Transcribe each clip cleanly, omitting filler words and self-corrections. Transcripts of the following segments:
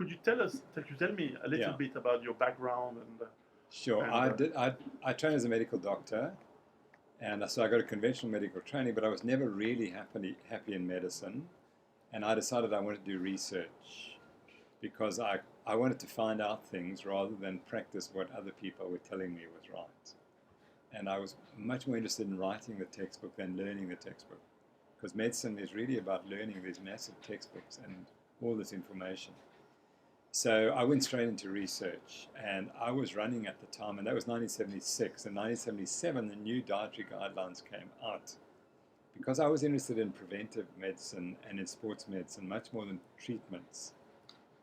Could you tell me a little bit about your background and? Sure. I trained as a medical doctor, and so I got a conventional medical training, but I was never really happy in medicine, and I decided I wanted to do research because I wanted to find out things rather than practice what other people were telling me was right. And I was much more interested in writing the textbook than learning the textbook, because medicine is really about learning these massive textbooks and all this information. So I went straight into research, and I was running at the time, and that was 1976. In 1977, the new dietary guidelines came out. Because I was interested in preventive medicine and in sports medicine much more than treatments.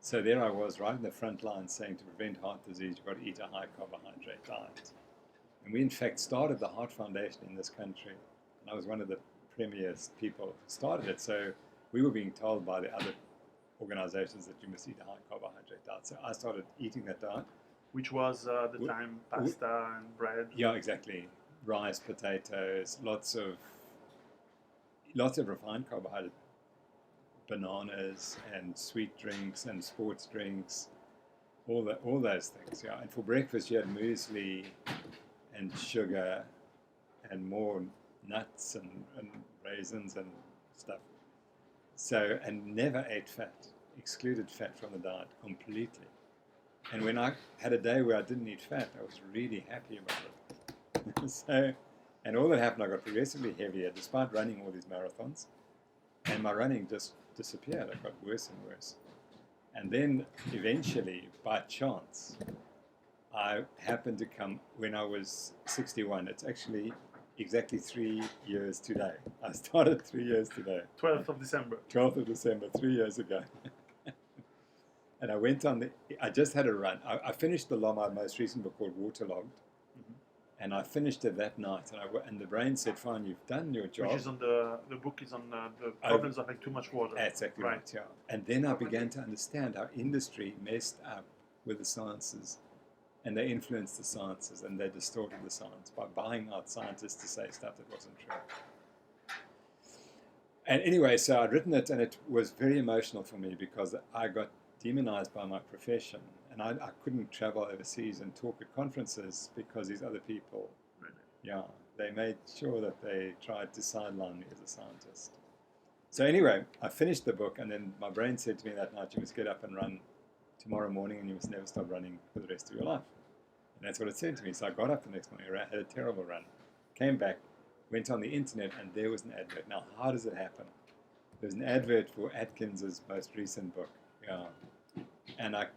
So there I was, right in the front line, saying to prevent heart disease, you've got to eat a high carbohydrate diet. And we in fact started the Heart Foundation in this country. And I was one of the premier people who started it. So we were being told by the other organizations that you must eat a high carbohydrate diet. So I started eating that diet. Which was at the time pasta and bread. Yeah, exactly. Rice, potatoes, lots of refined carbohydrate, bananas and sweet drinks and sports drinks, all those things. Yeah, and for breakfast you had muesli and sugar and more nuts and raisins and stuff. So, and never ate fat, excluded fat from the diet completely. And when I had a day where I didn't eat fat, I was really happy about it. So, and all that happened, I got progressively heavier despite running all these marathons. And my running just disappeared. It got worse and worse. And then eventually, by chance, I happened to come when I was 61. It's actually exactly 3 years today. I started 3 years today. 12th of December. 12th of December, 3 years ago. And I went on I just had a run. I finished my most recent book called Waterlogged. And I finished it that night, and the brain said, "Fine, you've done your job." Which is on the book is on the problems of like too much water. Exactly right. Yeah. And then I began to understand how industry messed up with the sciences, and they influenced the sciences, and they distorted the science by buying out scientists to say stuff that wasn't true. And anyway, so I'd written it, and it was very emotional for me because I got demonized by my profession. And I couldn't travel overseas and talk at conferences because these other people, they made sure that they tried to sideline me as a scientist. So anyway, I finished the book, and then my brain said to me that night, you must get up and run tomorrow morning, and you must never stop running for the rest of your life. And that's what it said to me. So I got up the next morning, had a terrible run, came back, went on the internet, and there was an advert. Now, how does it happen? There's an advert for Atkins's most recent book. Yeah. And I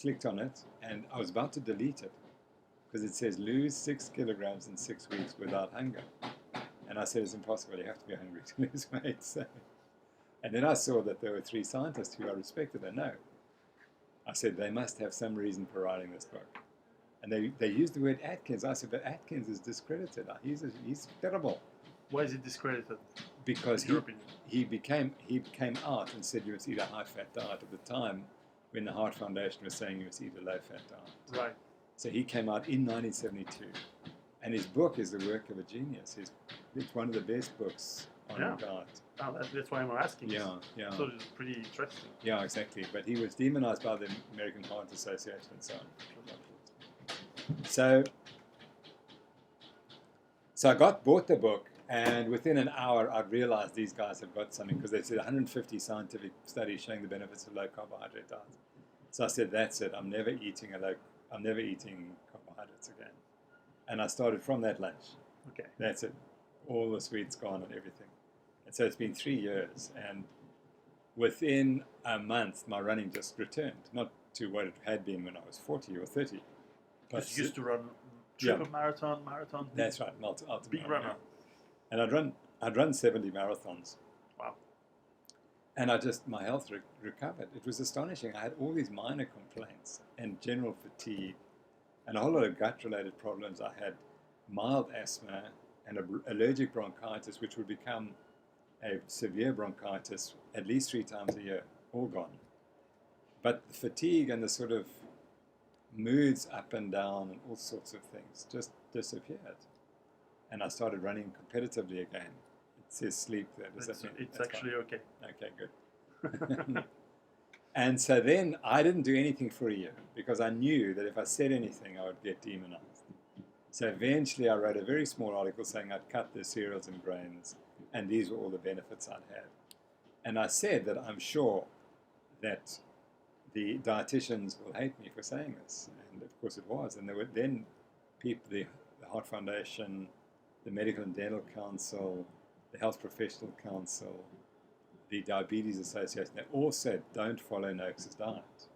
clicked on it, and I was about to delete it because it says lose 6 kilograms in 6 weeks without hunger. And I said, it's impossible. You have to be hungry to lose weight. So, and then I saw that there were 3 scientists who I respected and know. I said, they must have some reason for writing this book. And they used the word Atkins. I said, but Atkins is discredited. He's terrible. Why is he discredited? Because he became out and said you must eat a high-fat diet at the time when the Heart Foundation was saying you must eat a low-fat diet. Right. So he came out in 1972. And his book is the work of a genius. It's one of the best books on diet. Oh, that's why I'm asking. Yeah. So it's pretty interesting. Yeah, exactly. But he was demonized by the American Heart Association and so on. So I bought the book, and within an hour I realized these guys had got something because they said 150 scientific studies showing the benefits of low carbohydrate diets. So I said, that's it. I'm never eating carbohydrates again. And I started from that lunch. Okay. That's it. All the sweets gone and everything. And so it's been 3 years, and within a month my running just returned, not to what it had been when I was 40 or 30. But you used to run triple marathon. That's right, big runner. And I'd run 70 marathons. Wow. And my health recovered. It was astonishing. I had all these minor complaints and general fatigue and a whole lot of gut-related problems. I had mild asthma and allergic bronchitis, which would become a severe bronchitis at least 3 times a year, all gone. But the fatigue and the sort of moods up and down and all sorts of things just disappeared. And I started running competitively again. It says sleep there. Does that mean it's actually fine. Okay. Okay, good. And so then I didn't do anything for a year because I knew that if I said anything, I would get demonized. So eventually I wrote a very small article saying I'd cut the cereals and grains, and these were all the benefits I'd had. And I said that I'm sure that the dietitians will hate me for saying this. And of course it was. And there were then people, the Heart Foundation, the Medical and Dental Council, the Health Professional Council, the Diabetes Association, they all said, don't follow Noakes' diet.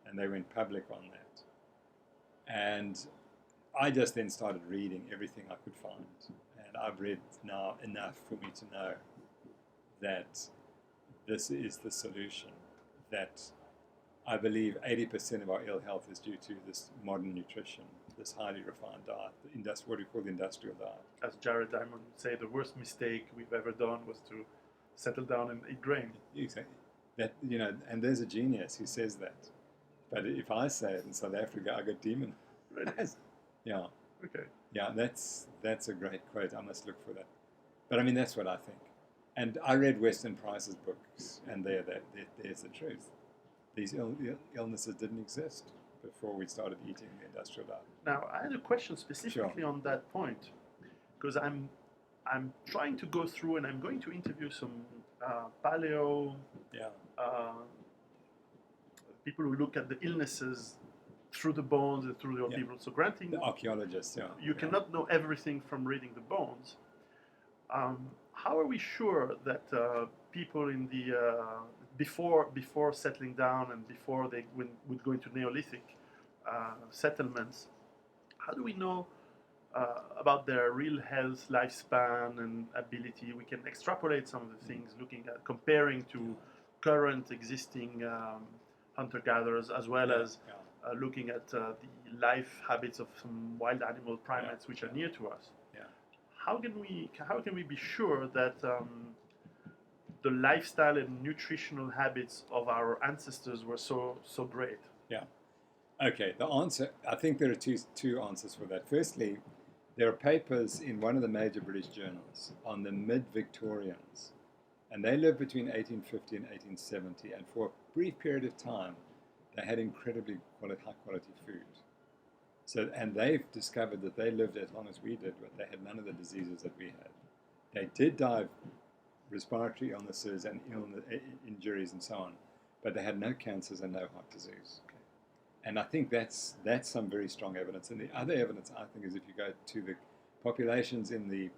And they went public on that. And I just then started reading everything I could find. And I've read now enough for me to know that this is the solution, that I believe 80% of our ill health is due to this modern nutrition, this highly refined diet, what we call the industrial diet. As Jared Diamond would say, the worst mistake we've ever done was to settle down and eat grain. Exactly. That, and there's a genius who says that. But if I say it in South Africa, I get demonized. Really? Yeah. Okay. Yeah, that's a great quote. I must look for that. But I mean, that's what I think. And I read Weston Price's books, and there's the truth. These illnesses didn't exist before we started eating the industrial diet. Now, I had a question specifically on that point, because I'm trying to go through, and I'm going to interview some paleo people who look at the illnesses through the bones and through the people. So granting the archaeologists, you cannot know everything from reading the bones. How are we sure that people in the before settling down and before they would go into Neolithic settlements, how do we know about their real health, lifespan, and ability? We can extrapolate some of the things, looking at comparing to current existing hunter-gatherers, as well as looking at the life habits of some wild animal primates which are near to us. How can we be sure that the lifestyle and nutritional habits of our ancestors were so great? Yeah. Okay. The answer, I think there are two answers for that. Firstly, there are papers in one of the major British journals on the mid-Victorians, and they lived between 1850 and 1870, and for a brief period of time, they had incredibly high quality food. So, and they've discovered that they lived as long as we did, but they had none of the diseases that we had. They did die of respiratory illnesses and injuries and so on, but they had no cancers and no heart disease. Okay. And I think that's some very strong evidence. And the other evidence, I think, is if you go to the populations in the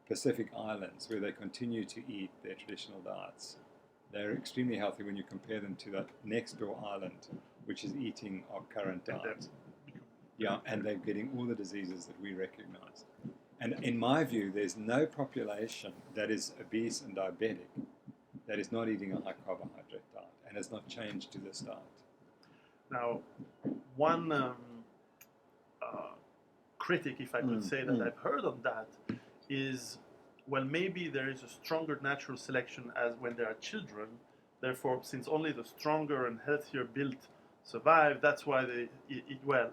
Pacific Islands where they continue to eat their traditional diets, they're extremely healthy when you compare them to that next door island, which is eating our current diet. Yeah, and they're getting all the diseases that we recognize. And in my view, there's no population that is obese and diabetic that is not eating a high carbohydrate diet and has not changed to this diet. Now, one critic, if I could say that I've heard on that, is, well, maybe there is a stronger natural selection as when there are children. Therefore, since only the stronger and healthier built survive, that's why they eat well.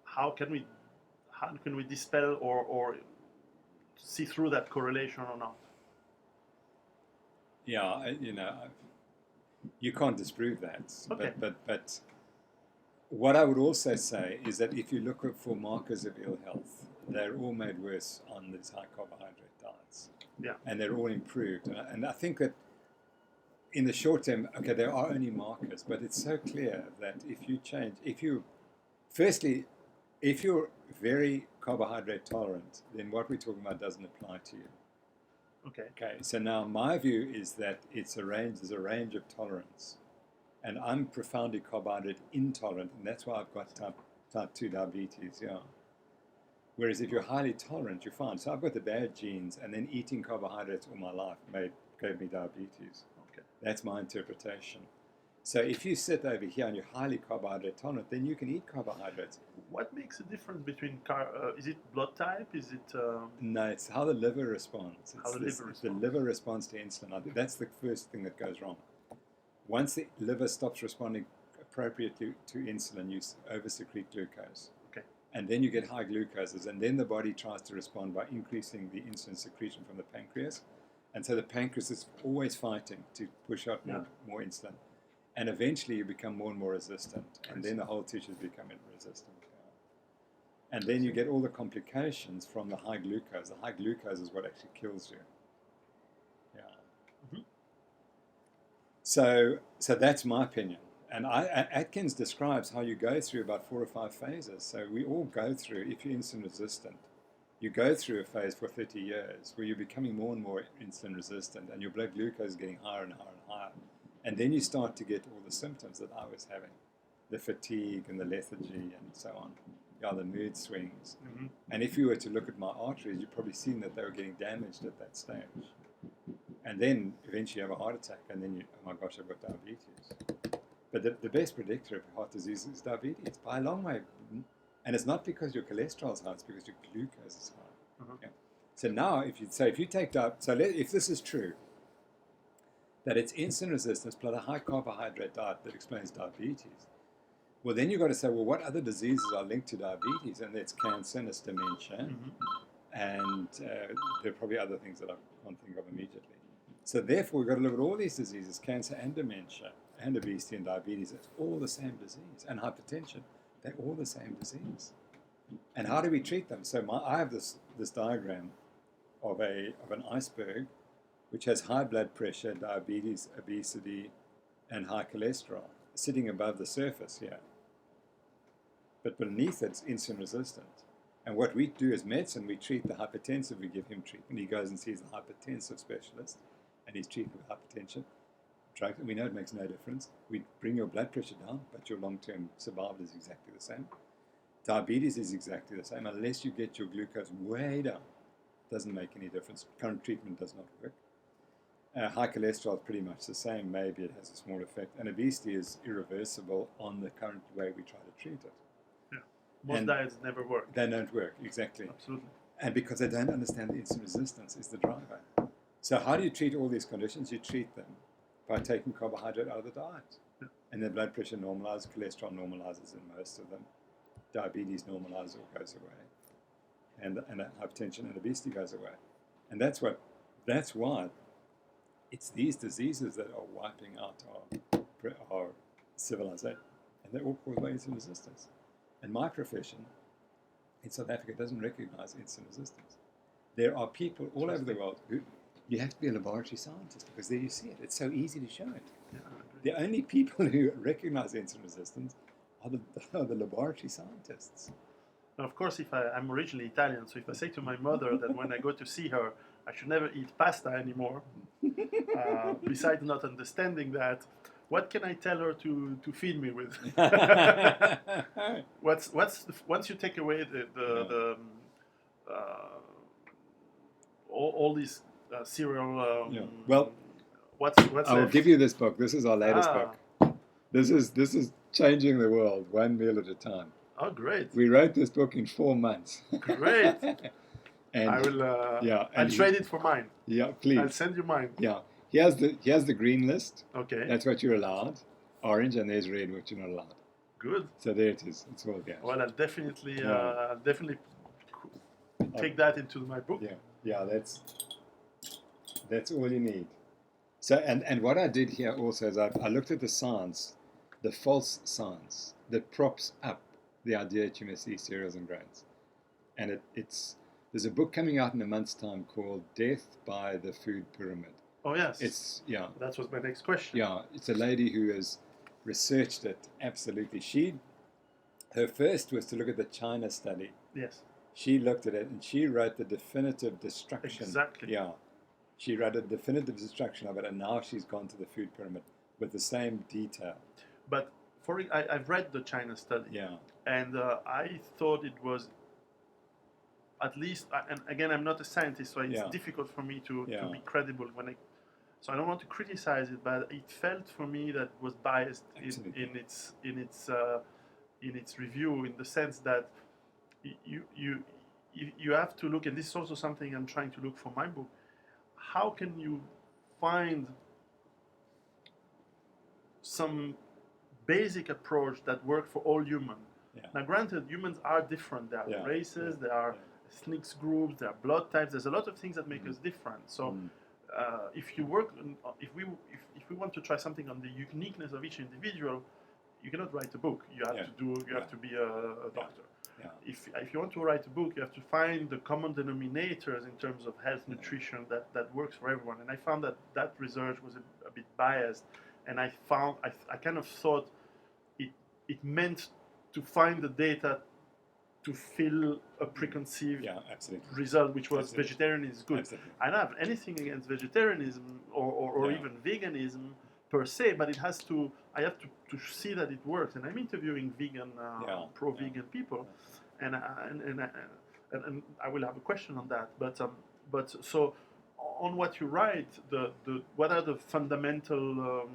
How can we dispel or see through that correlation or not? Yeah, you can't disprove that. Okay. But what I would also say is that if you look for markers of ill health, they're all made worse on these high carbohydrate diets. Yeah. And they're all improved. And I think that in the short term, okay, there are only markers, but it's so clear that if you're very carbohydrate tolerant, then what we're talking about doesn't apply to you. Okay. So now my view is that there's a range of tolerance, and I'm profoundly carbohydrate intolerant, and that's why I've got type 2 diabetes. Yeah. Whereas if you're highly tolerant, you're fine. So I've got the bad genes, and then eating carbohydrates all my life gave me diabetes. Okay. That's my interpretation. So if you sit over here and you're highly carbohydrate tolerant, then you can eat carbohydrates. What makes a difference between is it blood type? Is it? No, it's how the liver responds. The liver responds to insulin. I think that's the first thing that goes wrong. Once the liver stops responding appropriately to insulin, you over-secrete glucose. Okay. And then you get high glucoses, and then the body tries to respond by increasing the insulin secretion from the pancreas. And so the pancreas is always fighting to push out more insulin. And eventually you become more and more resistant, and then the whole tissues become resistant. Yeah. And then you get all the complications from the high glucose. The high glucose is what actually kills you. Yeah. Mhm. So that's my opinion. And Atkins describes how you go through about 4 or 5 phases. So we all go through, if you're insulin resistant, you go through a phase for 30 years where you're becoming more and more insulin resistant and your blood glucose is getting higher and higher and higher. And then you start to get all the symptoms that I was having, the fatigue and the lethargy and so on, the mood swings. Mm-hmm. And if you were to look at my arteries, you've probably seen that they were getting damaged at that stage. And then eventually you have a heart attack, and then oh my gosh, I've got diabetes. But the best predictor of heart disease is diabetes, by a long way. And it's not because your cholesterol is high, it's because your glucose is high. Uh-huh. Yeah. So now, if you take if this is true, that it's insulin resistance plus a high carbohydrate diet that explains diabetes, well, then you've got to say, well, what other diseases are linked to diabetes? And that's cancer, and it's dementia, and there are probably other things that I can't think of immediately. So therefore, we've got to look at all these diseases, cancer and dementia, and obesity and diabetes. It's all the same disease. And hypertension, they're all the same disease. And how do we treat them? So I have this diagram of an iceberg which has high blood pressure, diabetes, obesity, and high cholesterol sitting above the surface here. But beneath it's insulin resistant. And what we do as medicine, we treat the hypertensive, we give him treatment. He goes and sees the hypertensive specialist, and he's treated with hypertension. Drugs, and we know it makes no difference. We bring your blood pressure down, but your long-term survival is exactly the same. Diabetes is exactly the same, unless you get your glucose way down. Doesn't make any difference. Current treatment does not work. High cholesterol is pretty much the same. Maybe it has a small effect. And obesity is irreversible on the current way we try to treat it. Yeah. Most diets never work. They don't work, exactly. Absolutely. And because they don't understand the insulin resistance is the driver. So how do you treat all these conditions? You treat them by taking carbohydrate out of the diet. Yeah. And then blood pressure normalizes, cholesterol normalizes in most of them. Diabetes normalizes or goes away. And hypertension and obesity goes away. And that's why it's these diseases that are wiping out our civilization. And they're all caused by insulin resistance. And my profession in South Africa doesn't recognize insulin resistance. There are people all over the world who you have to be a laboratory scientist because there you see it. It's so easy to show it. Yeah, the only people who recognize insulin resistance are the laboratory scientists. Now, of course, I'm originally Italian, so if I say to my mother that when I go to see her, I should never eat pasta anymore, besides not understanding that, what can I tell her to feed me with? Once you take away all these cereal, well, what's I will left? give you this book. This is our latest book. This is changing the world one meal at a time. Oh, great! We wrote this book in 4 months. Great. And I will. I'll trade it for mine. Yeah, please. I'll send you mine. Yeah. Here's the green list. Okay. That's what you're allowed. Orange, and there's red, which you're not allowed. Good. So there it is. It's all there. Well, I'll definitely take that into my book. Yeah. Yeah. That's all you need. So and what I did here also is I looked at the science, the false science that props up the idea that you must eat cereals and grains. And there's a book coming out in a month's time called Death by the Food Pyramid. Oh, yes. That was my next question. Yeah, it's a lady who has researched it absolutely. Her first was to look at the China study. Yes. She looked at it and she wrote the definitive destruction. Exactly. Yeah. She wrote a definitive destruction of it, and now she's gone to the food pyramid with the same detail. But I've read the China study. Yeah. And I thought it was, at least, and again, I'm not a scientist, so it's difficult for me to be credible so I don't want to criticize it, but it felt for me that it was biased in its review, in the sense that you have to look, and this is also something I'm trying to look for my book. How can you find some basic approach that work for all humans? Yeah. Now, granted, humans are different. There are races, there are ethnic groups, there are blood types. There's a lot of things that make us different. So, if we want to try something on the uniqueness of each individual, you cannot write a book. You have to be a doctor. Yeah. If you want to write a book, you have to find the common denominators in terms of health, nutrition that works for everyone. And I found that research was a bit biased, and I kind of thought it meant to find the data to fill a preconceived result, which was vegetarianism is good. Absolutely. I don't have anything against vegetarianism or even veganism per se, but I have to see that it works. And I'm interviewing pro-vegan people, and I will have a question on that. But so on what you write, what are the fundamental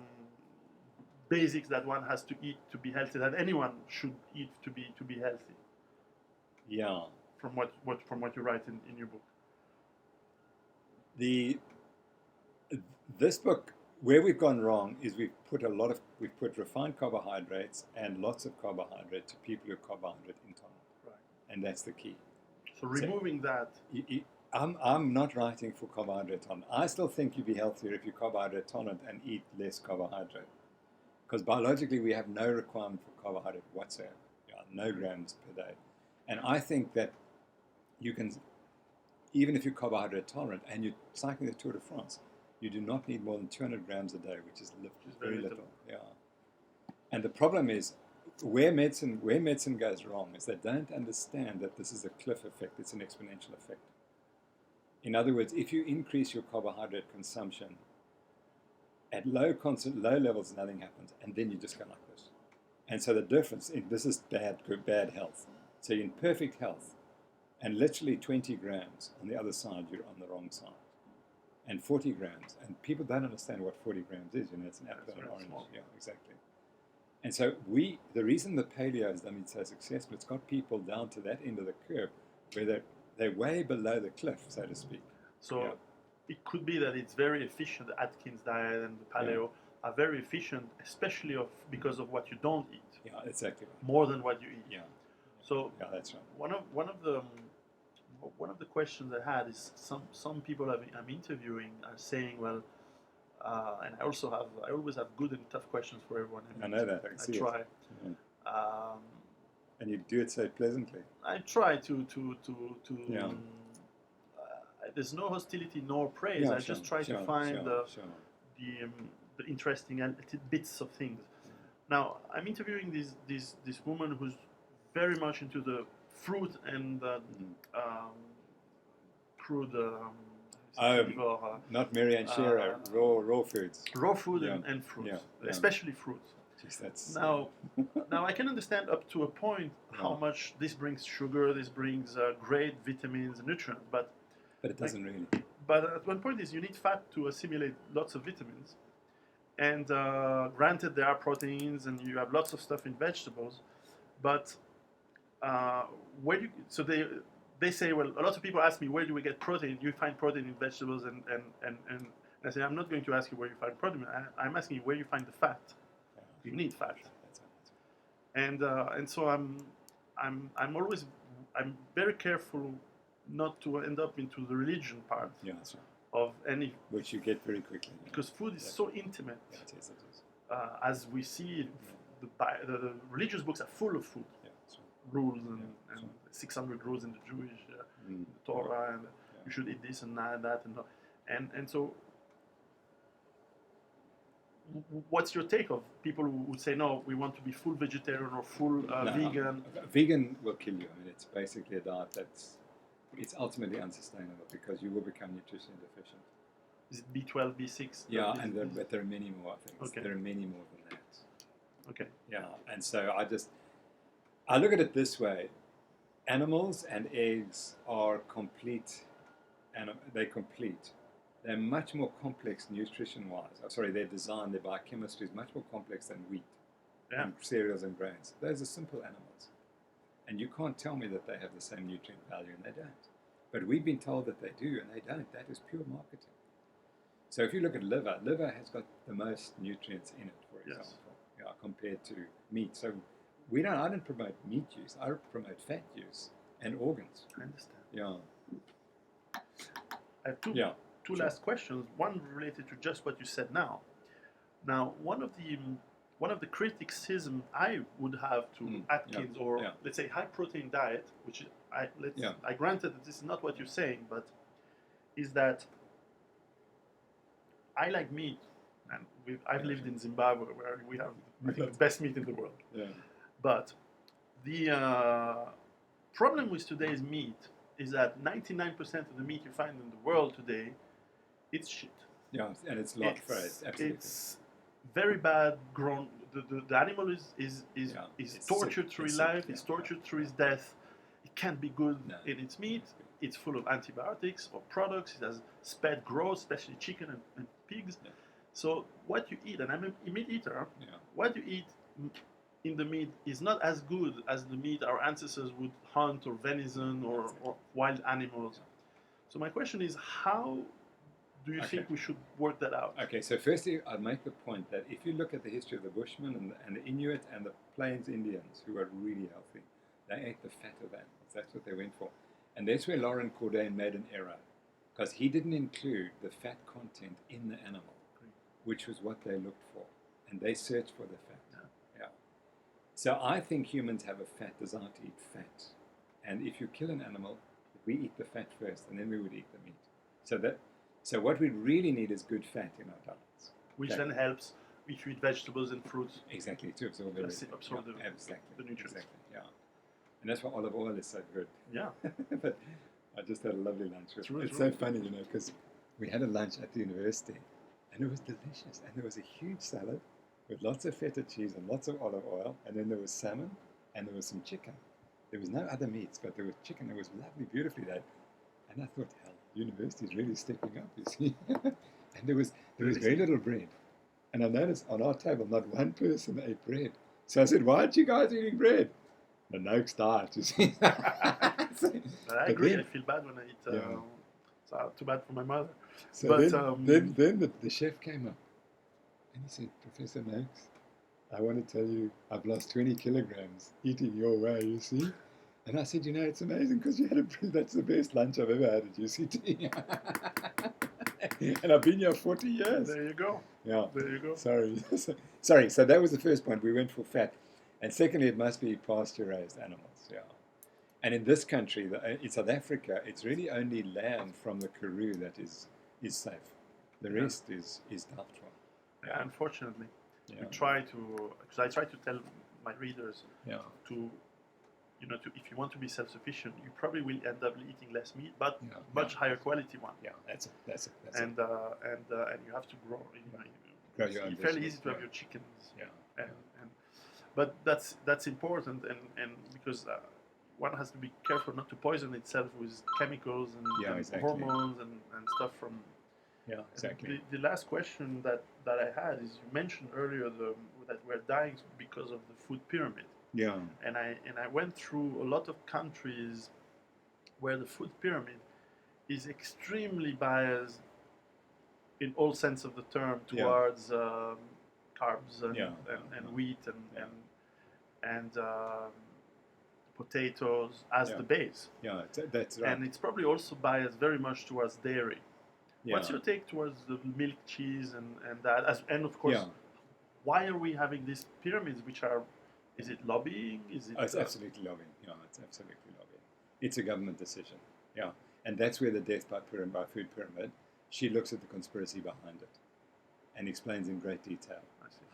basics that one has to eat to be healthy, that anyone should eat to be healthy? Yeah. From what you write in your book. This book, where we've gone wrong is we've put refined carbohydrates and lots of carbohydrate to people who are carbohydrate intolerant. Right. And that's the key. So removing that. I'm not writing for carbohydrate tolerant. I still think you'd be healthier if you're carbohydrate tolerant and eat less carbohydrate. Because biologically we have no requirement for carbohydrate whatsoever. No grams per day. And I think that you can, even if you're carbohydrate tolerant and you're cycling the Tour de France, you do not need more than 200 grams a day, which is very little. Yeah. And the problem is, where medicine goes wrong is they don't understand that this is a cliff effect. It's an exponential effect. In other words, if you increase your carbohydrate consumption at low levels, nothing happens, and then you just go like this. And so the difference, this is bad health. So you're in perfect health, and literally 20 grams on the other side, you're on the wrong side. And 40 grams, and people don't understand what 40 grams is. It's an apple and an orange. Small. Yeah, exactly. And so the reason the paleo has been so successful, it's got people down to that end of the curve where they're way below the cliff, so to speak. So it could be that it's very efficient. The Atkins diet and the paleo are very efficient, especially because of what you don't eat. Yeah, exactly. More than what you eat. Yeah. So that's right. One of the questions I had is some people I'm interviewing are saying, well, and I always have good and tough questions for everyone. I know that. I try. Yeah. And you do it so pleasantly. I try to there's no hostility nor praise. I just try to find the interesting bits of things. Now I'm interviewing this woman who's very much into the fruit and crude. Not Marianne Shearer, raw foods. Raw food and fruits, especially fruits. Jeez, now I can understand up to a point how much this brings sugar, this brings great vitamins and nutrients, but it doesn't really. But at one point you need fat to assimilate lots of vitamins, and granted there are proteins and you have lots of stuff in vegetables, but they say, well, a lot of people ask me, where do we get protein? You find protein in vegetables, and I say, I'm not going to ask you where you find protein. I'm asking you where you find the fat. You need fat. And so I'm very careful not to end up into the religion part of any. Which you get very quickly. Because food is so intimate. Yeah, it is. As we see, the religious books are full of food. Rules and 600 rules in the Jewish Torah, and you should eat this and that, and so. What's your take of people who would say, no, we want to be full vegetarian or full vegan? Vegan will kill you. I mean, it's basically a diet it's ultimately unsustainable because you will become nutrition deficient. Is it B12, B6? Yeah, but there are many more things. Okay. There are many more than that. Okay. Yeah, and so I look at it this way. Animals and eggs are complete, and they're complete. They're much more complex nutrition-wise. Their design, their biochemistry is much more complex than wheat and cereals and grains. Those are simple animals. And you can't tell me that they have the same nutrient value, and they don't. But we've been told that they do, and they don't. That is pure marketing. So if you look at liver has got the most nutrients in it, for example, compared to meat. So I don't promote meat use. I promote fat use and organs. I understand. Yeah. I have two last questions. One related to just what you said now. Now, one of the criticism I would have to Atkins or let's say high protein diet, which I granted that this is not what you're saying, but is that I like meat, and I've lived in Zimbabwe where we have I think the best meat in the world. Yeah. But the problem with today's meat is that 99% of the meat you find in the world today, it's shit. Yeah, and it's lot fried. Absolutely. It's very bad grown. The animal is tortured through his life. It's tortured through his death. It can't be good in its meat. It's full of antibiotics or products. It has sped growth, especially chicken and pigs. Yeah. So what you eat, and I'm a meat eater, what you eat in the meat is not as good as the meat our ancestors would hunt or venison or wild animals. So my question is, how do you think we should work that out? Okay, so firstly, I'd make the point that if you look at the history of the Bushmen and the Inuit and the Plains Indians, who are really healthy, they ate the fat of animals. That's what they went for. And that's where Laurent Cordain made an error, because he didn't include the fat content in the animal, which was what they looked for. And they searched for the fat. Yeah. So I think humans have a fat desire to eat fat. And if you kill an animal, we eat the fat first, and then we would eat the meat. So what we really need is good fat in our diets. Which then helps if you eat vegetables and fruits. Exactly, to absorb the nutrients. Exactly, yeah. And that's why olive oil is so good. Yeah. But I just had a lovely lunch with it. It's so funny, because we had a lunch at the university, and it was delicious. And there was a huge salad with lots of feta cheese and lots of olive oil, and then there was salmon, and there was some chicken. There was no other meats, but there was chicken. It was lovely, beautifully done. And I thought, hell, university is really stepping up, you see. And there was very little bread. And I noticed on our table, not one person ate bread. So I said, why aren't you guys eating bread? The Noakes diet, you see. I agree. Then, I feel bad when I eat. So too bad for my mother. So but then the chef came up and he said, Professor Noakes, I want to tell you I've lost 20 kilograms eating your way, you see. And I said, it's amazing because you had that's the best lunch I've ever had at UCT. And I've been here 40 years. There you go. Yeah. There you go. Sorry. So that was the first point. We went for fat. And secondly, it must be pasture-raised animals. Yeah. And in this country, in South Africa, it's really only lamb from the Karoo that is safe. The rest is doubtful. Yeah, unfortunately. We try to, because I try to tell my readers to, if you want to be self-sufficient, you probably will end up eating less meat, but much higher quality one. Yeah, that's it. And you have to grow. Grow your own it's fairly easy to have your chickens. Yeah. But that's important, and because one has to be careful not to poison itself with chemicals and hormones and stuff from. Yeah, exactly. The last question that I had is, you mentioned earlier that we're dying because of the food pyramid. Yeah. And I went through a lot of countries where the food pyramid is extremely biased in all sense of the term towards carbs and wheat and potatoes as the base. Yeah, that's right. And it's probably also biased very much towards dairy. Yeah. What's your take towards the milk, cheese, and that? And of course, why are we having these pyramids, which are, is it lobbying? It's absolutely lobbying. Yeah, it's absolutely lobbying. It's a government decision. Yeah, and that's where the death by food pyramid, she looks at the conspiracy behind it and explains in great detail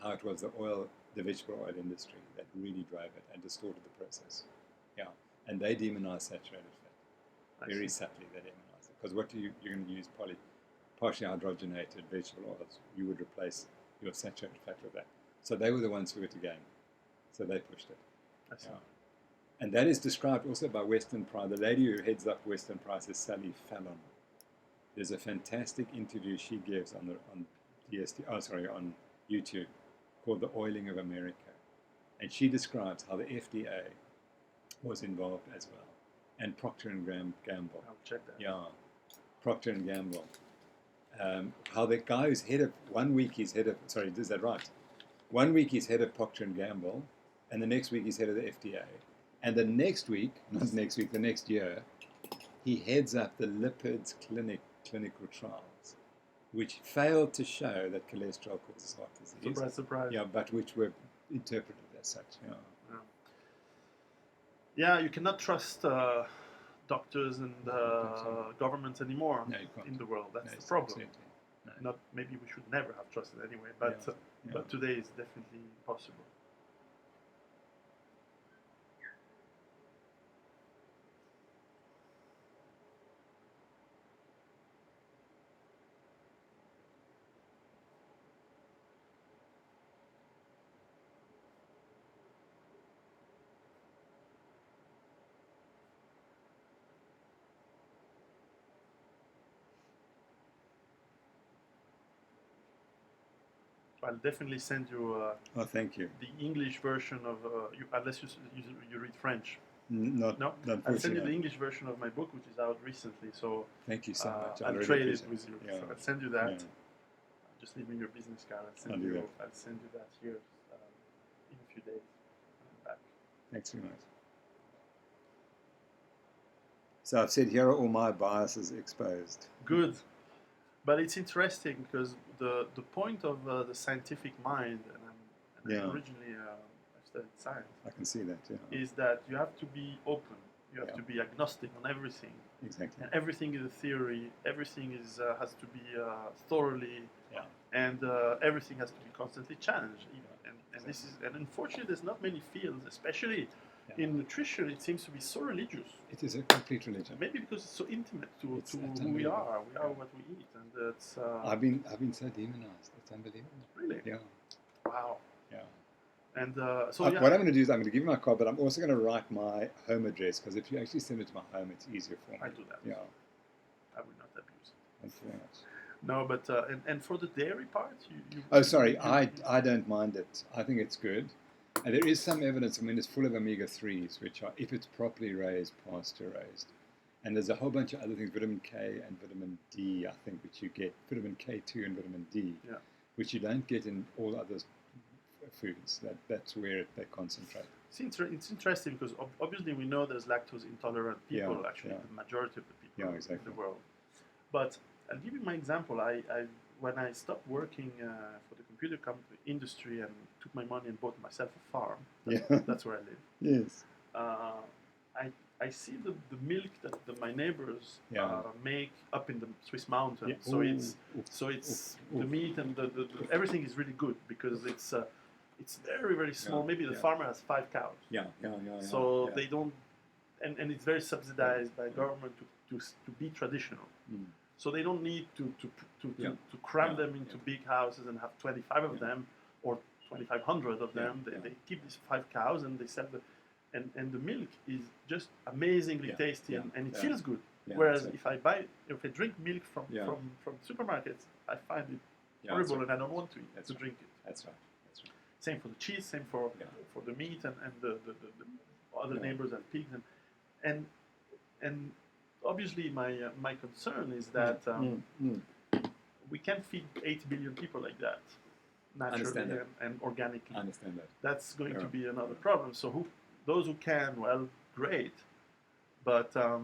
how it was the vegetable oil industry that really drove it and distorted the process. Yeah, and they demonize saturated fat. Very subtly, they demonize it. Because what you're going to use partially hydrogenated vegetable oils, you would replace your saturated fat with that. So they were the ones who were to gain. So they pushed it. Yeah. And that is described also by Western Price. The lady who heads up Western Price is Sally Fallon. There's a fantastic interview she gives on YouTube called The Oiling of America. And she describes how the FDA was involved as well. And Procter & Gamble. I'll check that. Yeah. Procter & Gamble. How the guy who's head of, 1 week he's head of, sorry, is that right? 1 week he's head of Procter & Gamble, and the next week he's head of the FDA. And the next week, not next week, the next year, he heads up the lipids clinical trials. which failed to show that cholesterol causes heart disease. Surprise, surprise. Yeah, but which were interpreted as such. Yeah. Yeah, you cannot trust doctors and governments anymore No, you can't. in the world. That's No, the problem. absolutely. No. Not maybe we should never have trusted anyway, but Yeah. but today is definitely impossible. I'll definitely send you Oh, thank you. the English version of unless you read French. Not No, I'll send you unfortunately. the English version of my book, which is out recently. So Thank you so much. I I'll really trade it appreciate with you. Yeah. So I'll send you that. Yeah. Just leave me your business card. I'll do that. I'll send you that here in a few days. Back. Thanks very much. So I've said here are all my biases exposed. Good, but it's interesting because the point of the scientific mind, and Yeah. originally I studied science, I can see that. Yeah. is that you have to be open. You have Yeah. to be agnostic on everything. Exactly. And everything is a theory. Everything is has to be thoroughly, Yeah. and everything has to be constantly challenged. And this is, Exactly. and unfortunately, there's not many fields, especially Yeah. in nutrition. It seems to be so religious. It is a complete religion. Maybe because it's so intimate to It's who we unbelievable. are. We are Yeah. what we eat, and it's I've been so demonized. It's unbelievable. really Yeah. wow. Yeah. And so What I'm going to do is I'm going to give you my card, but I'm also going to write my home address because if you actually send it to my home, it's easier for me. I do that. Yeah. I would not abuse it. Thank you very much. No, but and for the dairy part, you Oh, sorry. I don't mind it. I think it's good. And there is some evidence. I mean, it's full of omega-3s, which are, if it's properly raised, pasture-raised. And there's a whole bunch of other things, vitamin K and vitamin D, I think, which you get, vitamin K2 and vitamin D, Yeah. which you don't get in all other foods. That's where they concentrate. It's interesting because obviously we know there's lactose intolerant people, Yeah, actually, yeah. the majority of the people Yeah, in exactly. the world. But I'll give you my example. I when I stopped working for the computer industry and took my money and bought myself a farm, that's where I live. Yes. I see the milk that my neighbors Yeah. make up in the Swiss mountains. Yeah. So it's Ooh. the meat and the everything is really good because it's very, very small. Yeah, Maybe the yeah. farmer has 5 cows. Yeah. So yeah. they don't, and it's very subsidized by government to be traditional. Mm. So they don't need to Yeah. cram Yeah, them into yeah. big houses and have 25 of Yeah. them or 2,500 of them. Yeah, yeah. They keep these 5 cows and they sell and the milk is just amazingly Yeah, tasty yeah, and it yeah. feels good. Yeah, Whereas that's if I drink milk from Yeah. from supermarkets, I find it Yeah, horrible that's and I don't want to That's to right. drink it. That's right. That's right. Same for the cheese, same for Yeah. the meat and the other Yeah. neighbors have pigs and obviously my concern is that we can't feed 8 billion people like that naturally Understand that. and organically. I understand that. That's going to Yeah. be another problem. So those who can, well, great, but I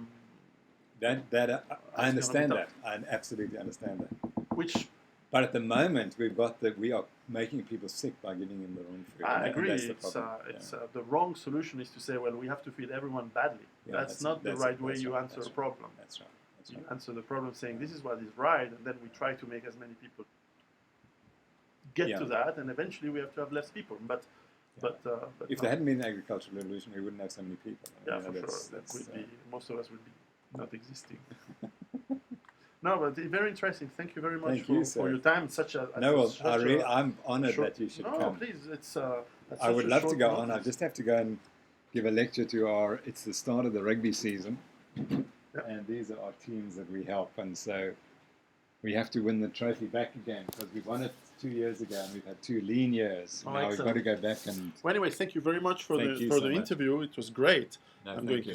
understand gonna that. I absolutely understand that. which But at the moment, we are making people sick by giving them the wrong food. I and agree. that's the It's problem. the wrong solution is to say, well, we have to feed everyone badly. Yeah, that's not the right way you answer a problem. That's right. That's You right. answer the problem saying this is what is right, and then we try to make as many people get Yeah. to that, and eventually we have to have less people. But If no. there hadn't been the agricultural revolution, we wouldn't have so many people. Yeah, You know, for sure. that's- That that's, would be most of us would be not existing. No, but very interesting. Thank you very much Thank you, for sir. your time. Such a No, well, such I'm honoured short- that you should no, come. please. It's. I would love to go on. I just have to go and give a lecture to it's the start of the rugby season. And these are our teams that we help. And so we have to win the trophy back again because we won it 2 years ago and we've had 2 lean years. Oh, Now we've got to excellent. go back and... Well, anyway, thank you very much for Thank you the so much. interview. It was great. No, I'm thank going you. to